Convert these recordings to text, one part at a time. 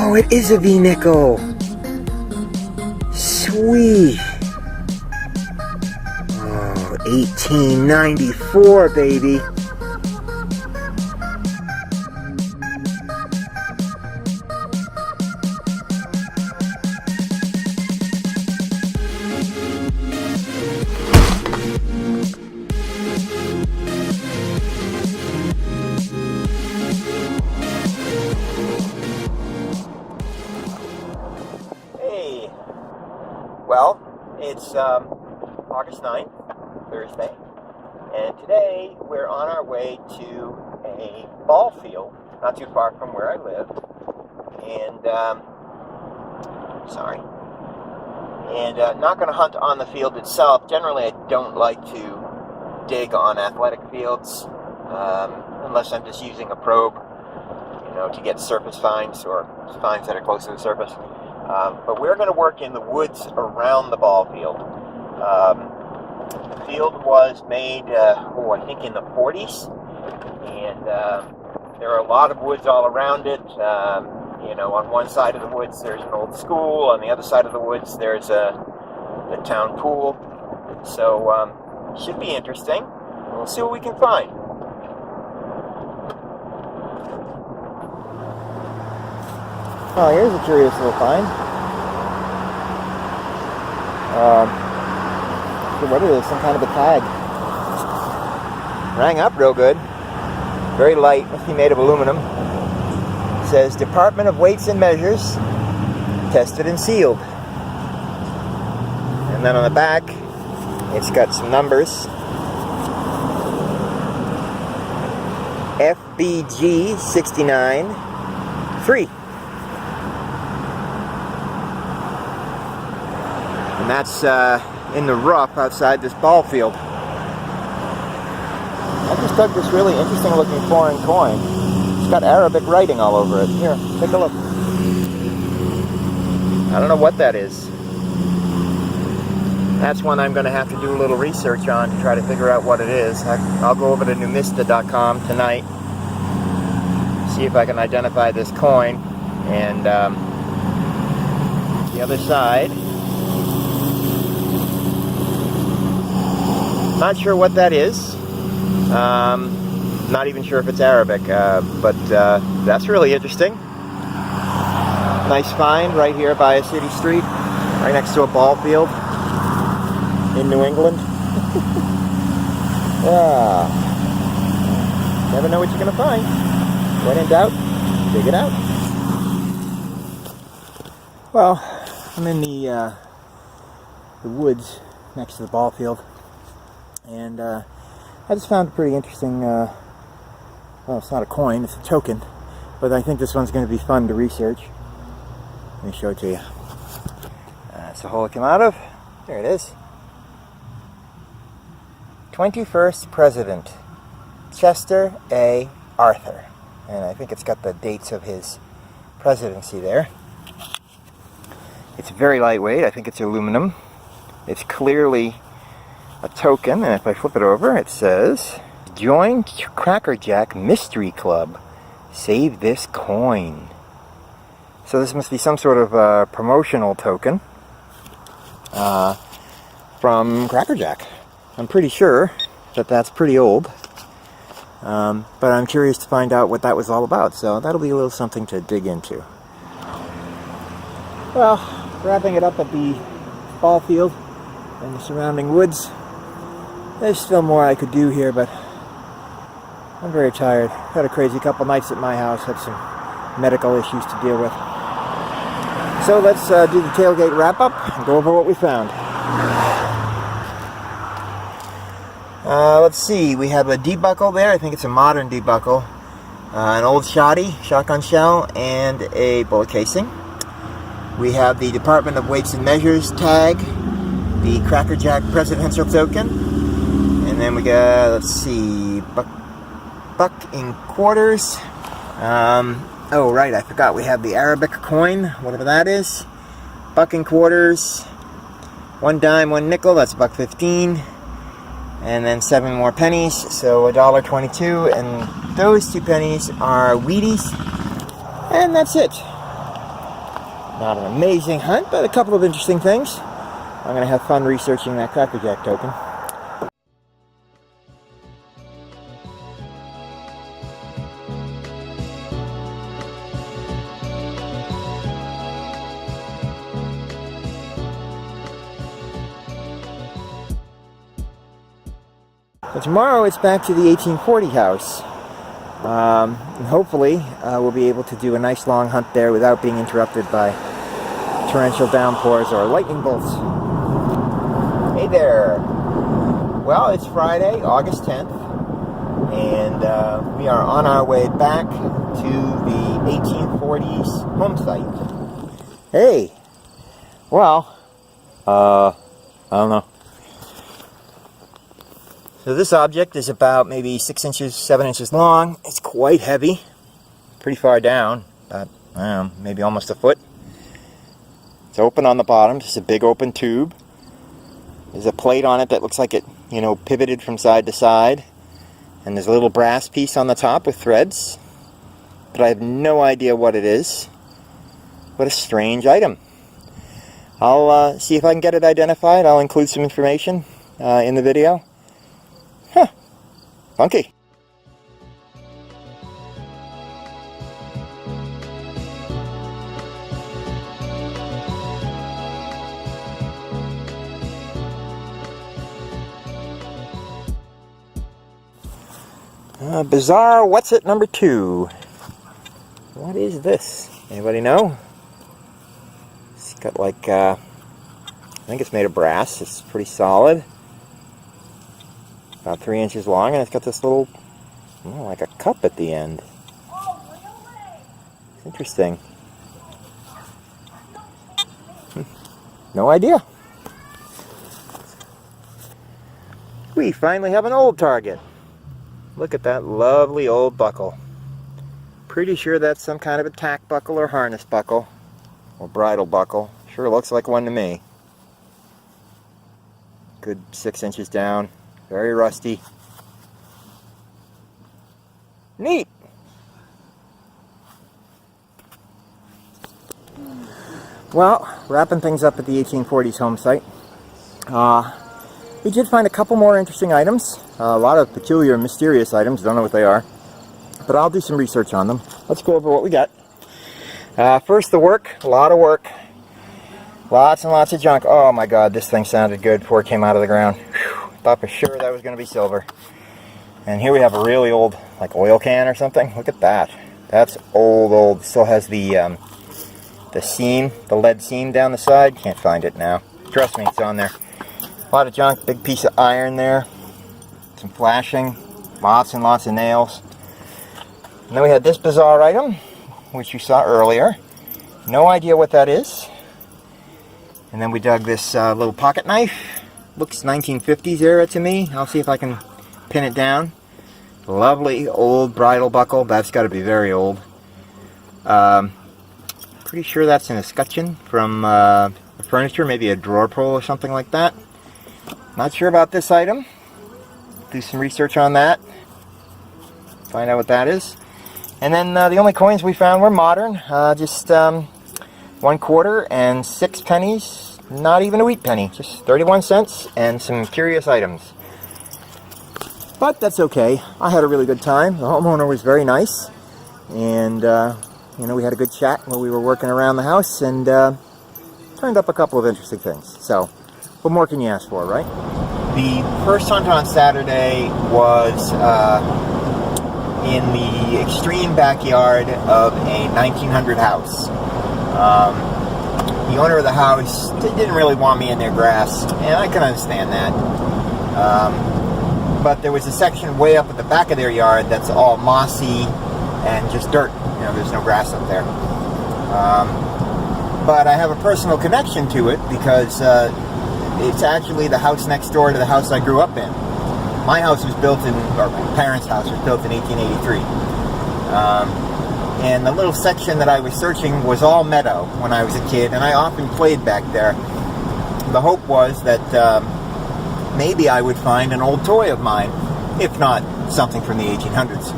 Oh, it is a V-nickel. Sweet. Oh, 1894, baby. Well, it's August 9th, Thursday, and today we're on our way to a ball field not too far from where I live, and not going to hunt on the field itself. Generally, I don't like to dig on athletic fields unless I'm just using a probe, to get surface finds or finds that are close to the surface. But we're going to work in the woods around the ball field. The field was made, I think in the 40s, and there are a lot of woods all around it. On one side of the woods there's an old school, on the other side of the woods there's the town pool. So should be interesting. We'll see what we can find. Oh, here's a curious little find. What is this? Some kind of a tag. Rang up real good. Very light. Must be made of aluminum. It says Department of Weights and Measures, tested and sealed. And then on the back, it's got some numbers. FBG 69 free. And that's in the rough outside this ball field. I just dug this really interesting looking foreign coin. It's got Arabic writing all over it. Here, take a look. I don't know what that is. That's one I'm going to have to do a little research on to try to figure out what it is. I'll go over to Numista.com tonight, see if I can identify this coin. And the other side, not sure what that is. Not even sure if it's Arabic, but that's really interesting. Nice find right here by a city street, right next to a ball field in New England. Yeah. Never know what you're going to find. When in doubt, dig it out. Well, I'm in the woods next to the ball field. And I just found a pretty interesting, well, it's not a coin, it's a token, but I think this one's going to be fun to research. Let me show it to you. That's the hole it came out of. There it is. 21st President, Chester A. Arthur. And I think it's got the dates of his presidency there. It's very lightweight. I think it's aluminum. It's clearly a token, and if I flip it over, it says, "Join Crackerjack Mystery Club. Save this coin." So this must be some sort of promotional token from Crackerjack. I'm pretty sure that that's pretty old, but I'm curious to find out what that was all about, so that'll be a little something to dig into. Well, wrapping it up at the ball field and the surrounding woods. There's still more I could do here, but I'm very tired. Had a crazy couple nights at my house, had some medical issues to deal with. So let's do the tailgate wrap-up and go over what we found. Let's see, we have a debuckle there. I think it's a modern debuckle. An old shotgun shell, and a bullet casing. We have the Department of Weights and Measures tag, the Cracker Jack Presidential token, and then we got, let's see, buck in quarters. Oh right, I forgot we have the Arabic coin, whatever that is. Buck in quarters, 1 dime, 1 nickel, that's $1.15. And then 7 more pennies, so $1.22, and those 2 pennies are Wheaties, and that's it. Not an amazing hunt, but a couple of interesting things. I'm going to have fun researching that Cracker Jack token. So tomorrow it's back to the 1840 house. And hopefully we'll be able to do a nice long hunt there without being interrupted by torrential downpours or lightning bolts. Hey there! Well, it's Friday, August 10th, and we are on our way back to the 1840s home site. Hey! Well, I don't know. So this object is about maybe 6 inches, 7 inches long. It's quite heavy, pretty far down, about, I don't know, maybe almost a foot. It's open on the bottom, just a big open tube. There's a plate on it that looks like it, you know, pivoted from side to side. And there's a little brass piece on the top with threads. But I have no idea what it is. What a strange item. I'll see if I can get it identified. I'll include some information in the video. Huh. Funky. Bizarre what's it number 2. What is this? Anybody know? It's got like, I think it's made of brass. It's pretty solid. About 3 inches long, and it's got this little, like a cup at the end. It's interesting. No idea. We finally have an old target. Look at that lovely old buckle. Pretty sure that's some kind of a tack buckle or harness buckle. Or bridle buckle. Sure looks like one to me. Good 6 inches down. Very rusty. Neat! Well, wrapping things up at the 1840s home site. We did find a couple more interesting items. A lot of peculiar and mysterious items. Don't know what they are. But I'll do some research on them. Let's go over what we got. First, the work. A lot of work. Lots and lots of junk. Oh my god, this thing sounded good before it came out of the ground. Whew. Thought for sure that was going to be silver. And here we have a really old, like, oil can or something. Look at that. That's old. Still has the seam, the lead seam down the side. Can't find it now. Trust me, it's on there. A lot of junk. Big piece of iron there. Some flashing. Lots and lots of nails. And then we had this bizarre item, which you saw earlier. No idea what that is. And then we dug this little pocket knife. Looks 1950s era to me. I'll see if I can pin it down. Lovely old bridle buckle. That's got to be very old. Pretty sure that's an escutcheon from furniture, maybe a drawer pull or something like that. Not sure about this item. Do some research on that. Find out what that is. And then the only coins we found were modern. Just 1 quarter and 6 pennies. Not even a wheat penny. Just 31 cents and some curious items. But that's okay. I had a really good time. The homeowner was very nice. And, you know, we had a good chat while we were working around the house. And turned up a couple of interesting things. So, what more can you ask for, right? The first hunt on Saturday was in the extreme backyard of a 1900 house. the owner of the house didn't really want me in their grass, and I can understand that. But there was a section way up at the back of their yard that's all mossy and just dirt. You know, there's no grass up there. But I have a personal connection to it because it's actually the house next door to the house I grew up in. My house was built in, or my parents' house was built in 1883. And the little section that I was searching was all meadow when I was a kid, and I often played back there. The hope was that maybe I would find an old toy of mine, if not something from the 1800s.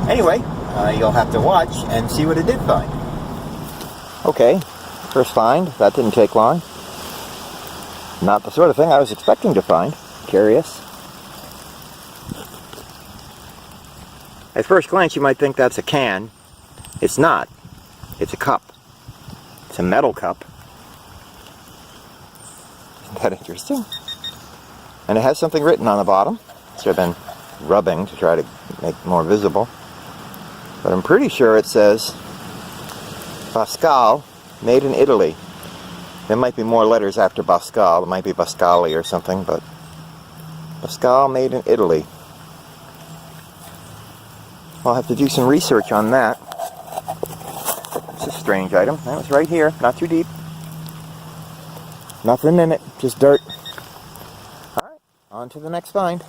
Anyway, you'll have to watch and see what I did find. Okay, first find. That didn't take long. Not the sort of thing I was expecting to find. Curious. At first glance you might think that's a can. It's not. It's a cup. It's a metal cup. Isn't that interesting? And it has something written on the bottom, which I've been rubbing to try to make it more visible. But I'm pretty sure it says Bascal, made in Italy. There might be more letters after Bascal. It might be Bascali or something, but Bascal, made in Italy. I'll have to do some research on that. It's a strange item. That was right here, not too deep. Nothing in it, just dirt. Alright, on to the next find.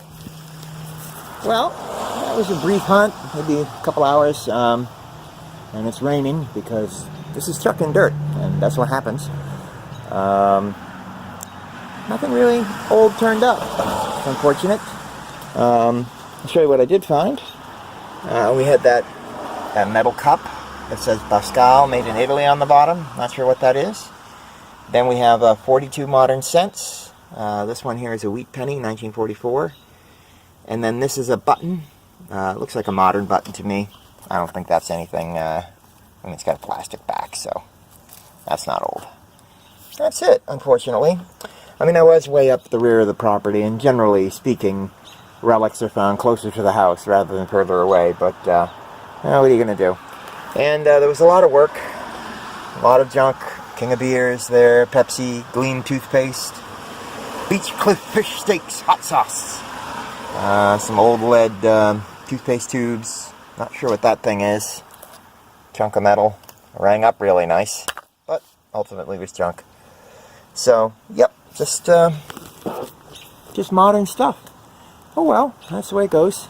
Well, that was a brief hunt, maybe a couple hours, and it's raining because this is chucking dirt, and that's what happens. Nothing really old turned up. It's unfortunate. I'll show you what I did find. We had that metal cup that says Bascal, made in Italy on the bottom. Not sure what that is. Then we have 42 modern cents. This one here is a wheat penny, 1944. And then this is a button. It looks like a modern button to me. I don't think that's anything. I mean, it's got a plastic back, so that's not old. That's it, unfortunately. I mean, I was way up the rear of the property, and generally speaking, relics are found closer to the house rather than further away, but what are you going to do? And there was a lot of work, a lot of junk. King of Beers there, Pepsi, Gleam toothpaste, Beach Cliff fish steaks, hot sauce, some old lead toothpaste tubes. Not sure what that thing is. Chunk of metal. Rang up really nice, but ultimately was junk. So, yep, just modern stuff. Oh well, that's the way it goes.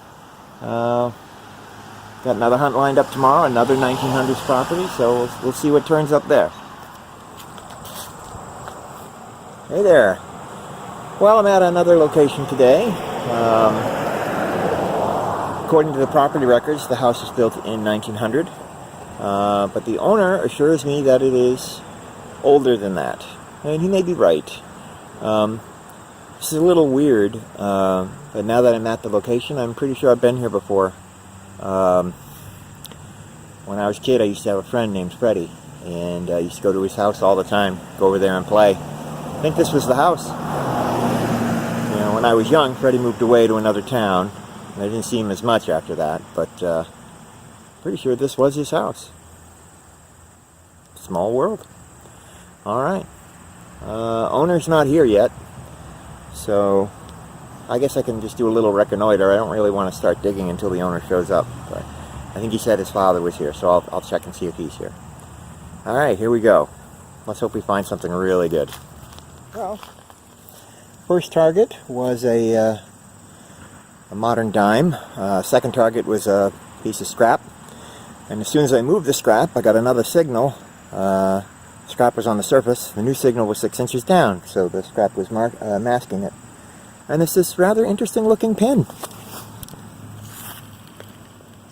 Got another hunt lined up tomorrow, another 1900s property, so we'll see what turns up there. Hey there. Well, I'm at another location today. According to the property records, the house was built in 1900, but the owner assures me that it is older than that, and he may be right. This is a little weird, but now that I'm at the location, I'm pretty sure I've been here before. When I was a kid, I used to have a friend named Freddie, and I used to go to his house all the time, go over there and play. I think this was the house. You know, when I was young, Freddie moved away to another town, and I didn't see him as much after that, but pretty sure this was his house. Small world. Alright. Owner's not here yet, so I guess I can just do a little reconnoiter. I don't really want to start digging until the owner shows up, but I think he said his father was here, so I'll check and see if he's here. Alright, here we go. Let's hope we find something really good. Well, first target was a modern dime. Second target was a piece of scrap. And as soon as I moved the scrap, I got another signal. Scrap was on the surface. The new signal was 6 inches down, so the scrap was masking it. And it's this rather interesting looking pin.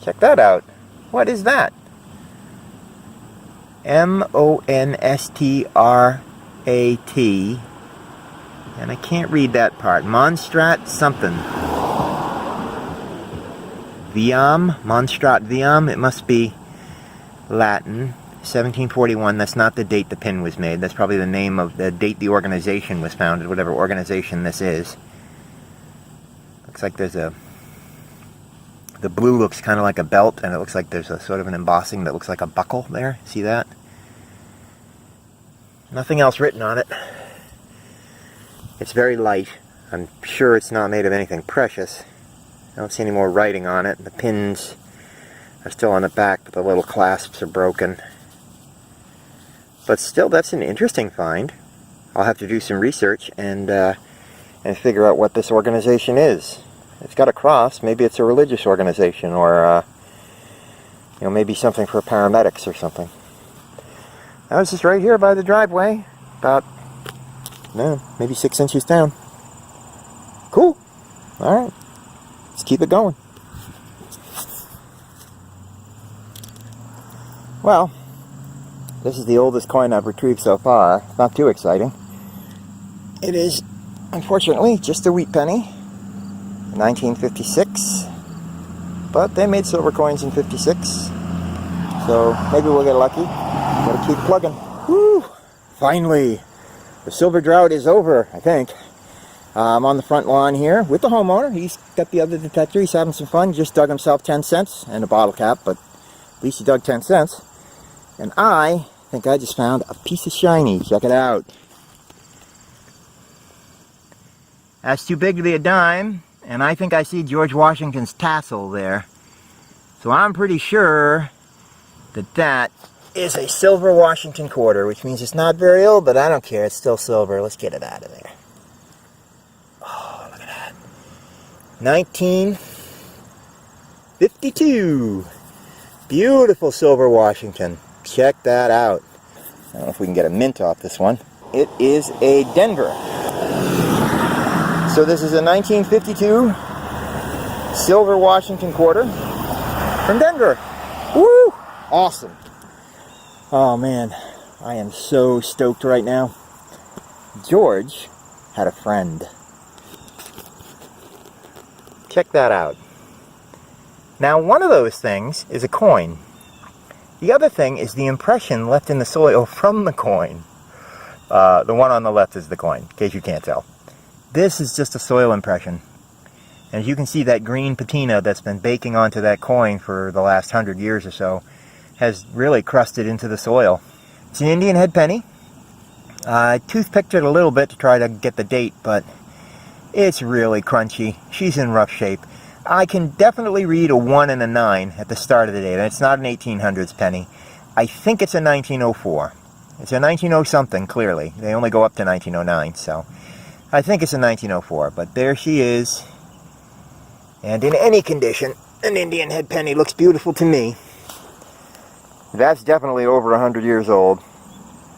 Check that out. What is that? M-O-N-S-T-R-A-T. And I can't read that part. Monstrat something. Viam? Monstrat Viam? It must be Latin. 1741. That's not the date the pin was made. That's probably the name of the date the organization was founded, whatever organization this is. Looks like there's a... The blue looks kind of like a belt, and it looks like there's a sort of an embossing that looks like a buckle there. See that? Nothing else written on it. It's very light. I'm sure it's not made of anything precious. I don't see any more writing on it. The pins are still on the back, but the little clasps are broken. But still, that's an interesting find. I'll have to do some research and figure out what this organization is. It's got a cross. Maybe it's a religious organization, or you know, maybe something for paramedics or something. I was just right here by the driveway, about maybe 6 inches down. Cool. All right, let's keep it going. Well, this is the oldest coin I've retrieved so far. Not too exciting. It is, unfortunately, just a wheat penny, 1956. But they made silver coins in 56, so maybe we'll get lucky. Gotta keep plugging. Woo! Finally, the silver drought is over, I think. I'm on the front lawn here with the homeowner. He's got the other detector. He's having some fun. Just dug himself 10 cents and a bottle cap, but at least he dug 10 cents. And I think I just found a piece of shiny. Check it out. That's too big to be a dime, and I think I see George Washington's tassel there. So I'm pretty sure that that is a silver Washington quarter, which means it's not very old, but I don't care. It's still silver. Let's get it out of there. Oh, look at that. 1952. Beautiful silver Washington. Check that out. I don't know if we can get a mint off this one. It is a Denver. So this is a 1952 silver Washington quarter from Denver. Woo! Awesome. Oh man, I am so stoked right now. George had a friend. Check that out. Now one of those things is a coin. The other thing is the impression left in the soil from the coin. The one on the left is the coin, in case you can't tell. This is just a soil impression. And as you can see, that green patina that's been baking onto that coin for the last 100 years or so has really crusted into the soil. It's an Indian head penny. I toothpicked it a little bit to try to get the date, but it's really crunchy. She's in rough shape. I can definitely read a 1 and a 9 at the start of the date. And it's not an 1800s penny. I think it's a 1904. It's a 1900-something, clearly. They only go up to 1909, so I think it's a 1904. But there she is. And in any condition, an Indian head penny looks beautiful to me. That's definitely over 100 years old.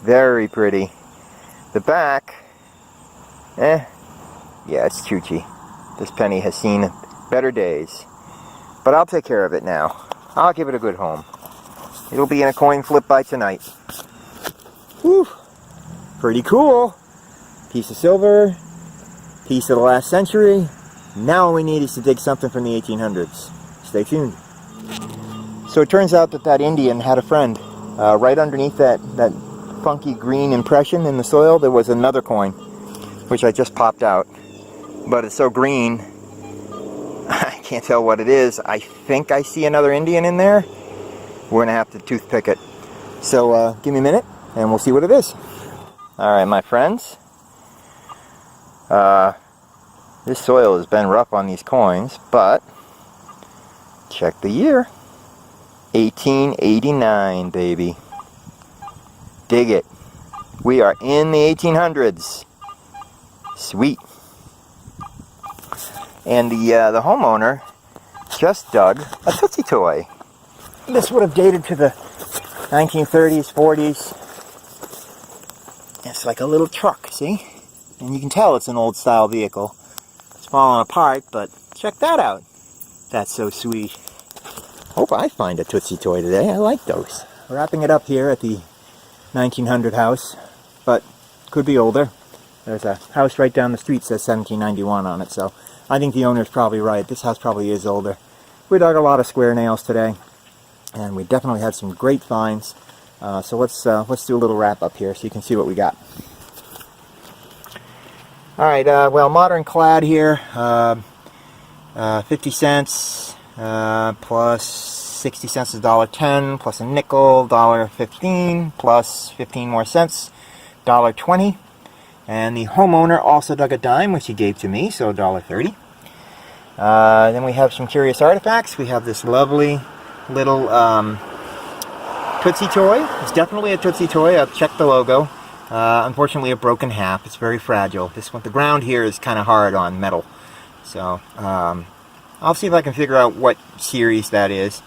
Very pretty. The back, yeah, it's choochy. This penny has seen better days. But I'll take care of it now. I'll give it a good home. It'll be in a coin flip by tonight. Whew. Pretty cool. Piece of silver. Piece of the last century. Now all we need is to dig something from the 1800s. Stay tuned. So it turns out that Indian had a friend. Right underneath that funky green impression in the soil, there was another coin, which I just popped out. But it's so green, I can't tell what it is. I think I see another Indian in there. We're going to have to toothpick it. So give me a minute, and we'll see what it is. Alright, my friends. This soil has been rough on these coins, but check the year. 1889, baby. Dig it. We are in the 1800s. Sweet. And the homeowner just dug a TootsieToy. This would have dated to the 1930s, 40s. It's like a little truck, see? And you can tell it's an old style vehicle. It's falling apart, but check that out. That's so sweet. Hope I find a TootsieToy today. I like those. Wrapping it up here at the 1900 house, but could be older. There's a house right down the street that says 1791 on it, so I think the owner's probably right. This house probably is older. We dug a lot of square nails today, and we definitely had some great finds. So let's do a little wrap up here so you can see what we got. All right, well, modern clad here, 50 cents plus 60 cents is $1.10 plus a nickel, $1.15 plus 15 more cents $1.20. And the homeowner also dug a dime, which he gave to me, so $1.30. Then we have some curious artifacts. We have this lovely little Tootsie Toy. It's definitely a Tootsie Toy. I've checked the logo. Unfortunately, it broke in half. It's very fragile. This one, the ground here is kind of hard on metal. So I'll see if I can figure out what series that is.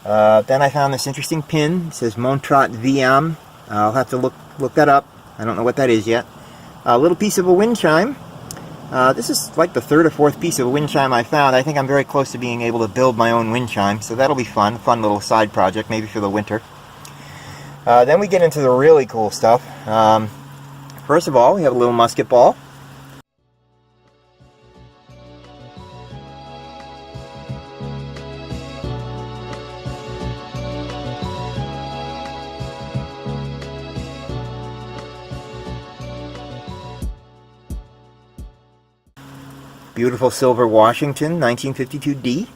Then I found this interesting pin. It says Montrat VM. I'll have to look that up. I don't know what that is yet. A little piece of a wind chime. This is like the third or fourth piece of a wind chime I found. I think I'm very close to being able to build my own wind chime, so that'll be fun. Fun little side project, maybe for the winter. Then we get into the really cool stuff. First of all, we have a little musket ball. Beautiful silver Washington, 1952D.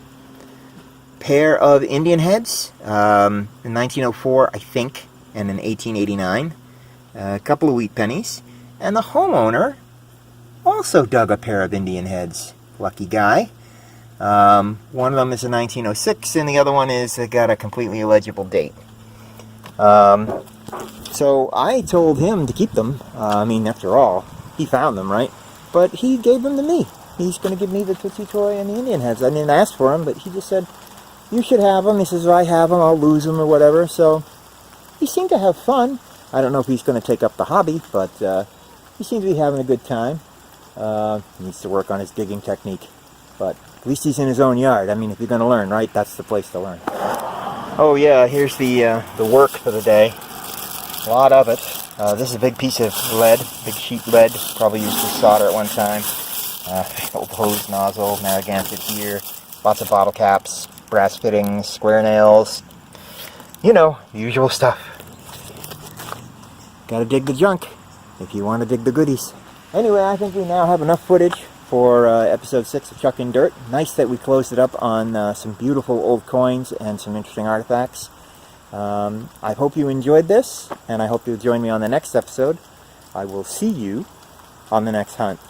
Pair of Indian heads, in 1904, I think, and in 1889. A couple of wheat pennies. And the homeowner also dug a pair of Indian heads. Lucky guy. One of them is a 1906, and the other one is got a completely illegible date. So I told him to keep them. I mean, after all, he found them, right? But he gave them to me. He's going to give me the Tootsie Toy and the Indian heads. I didn't ask for them, but he just said, you should have them. He says, if I have them, I'll lose them or whatever. So he seemed to have fun. I don't know if he's going to take up the hobby, but he seems to be having a good time. He needs to work on his digging technique. But at least he's in his own yard. I mean, if you're going to learn, right, that's the place to learn. Oh yeah, here's the work for the day. A lot of it. This is a big piece of lead, big sheet lead, probably used for solder at one time. Old hose nozzle, Narragansett here, lots of bottle caps, brass fittings, square nails, you know, usual stuff. Gotta dig the junk if you want to dig the goodies. Anyway, I think we now have enough footage for episode 6 of Chucking Dirt. Nice that we closed it up on some beautiful old coins and some interesting artifacts. I hope you enjoyed this, and I hope you'll join me on the next episode. I will see you on the next hunt.